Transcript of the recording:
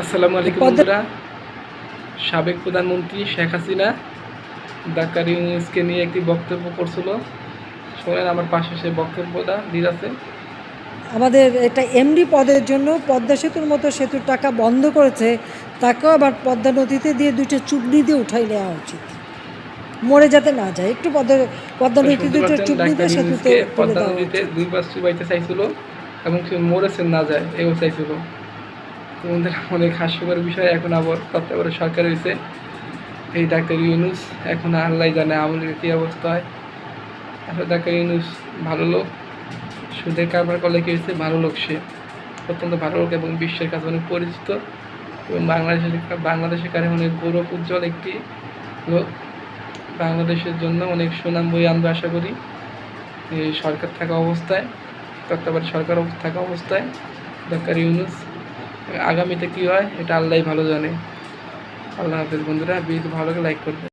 আসসালামু আলাইকুম বন্ধুরা। সাবেক প্রধানমন্ত্রী শেখ হাসিনা ডাক্তার ইউনূসকে নিয়ে একটি বক্তব্য করছিল। শোনেন, আমার পাশে সে বক্তব্যটা দিয়েছে। আমাদের এটা এমডি পদের জন্য পদ্মা সেতুর মতো সেতুর টাকা বন্ধ করেছে, তাকেও আবার পদ্মা নদীতে দিয়ে দুইটা চুবড়ি দিয়ে উঠাই নেওয়া উচিত, মরে যাতে না যায়। একটু পদ্মা নদীতে দুইটা চুবড়ি দিয়ে সেতুতে তুলে পদ্মা দেওয়া নদীতে উচিত। 2 বার চুবাইতে চাইছিল এবং সে মরেছে না যায় এও চাইছিল। তোমাদের অনেক হাস্যকর বিষয়। এখন আবার তত্ত্বাবধায়ক সরকার হয়েছে এই ডাক্তার ইউনূস। এখন আল্লাহ জানে আমলের কী অবস্থা হয়। আসলে ডাক্তার ইউনূস ভালো লোক, সুদের কারবার করলে কী হয়েছে, ভালো লোক সে, অত্যন্ত ভালো লোক এবং বিশ্বের কাছে অনেক পরিচিত এবং বাংলাদেশের কাছে অনেক গৌরব উজ্জ্বল একটি লোক। বাংলাদেশের জন্য অনেক সুনাম বয়ে আনবে আশা করি। এই সরকার থাকা অবস্থায়, তত্ত্বাবধায়ক সরকার থাকা অবস্থায় ডাক্তার ইউনূস। আগামীতে কী হয় এটা আল্লাহই ভালো জানে। আল্লাহ হাফেজ বন্ধুরা। ভিডিও ভালো লাগে লাইক করবে।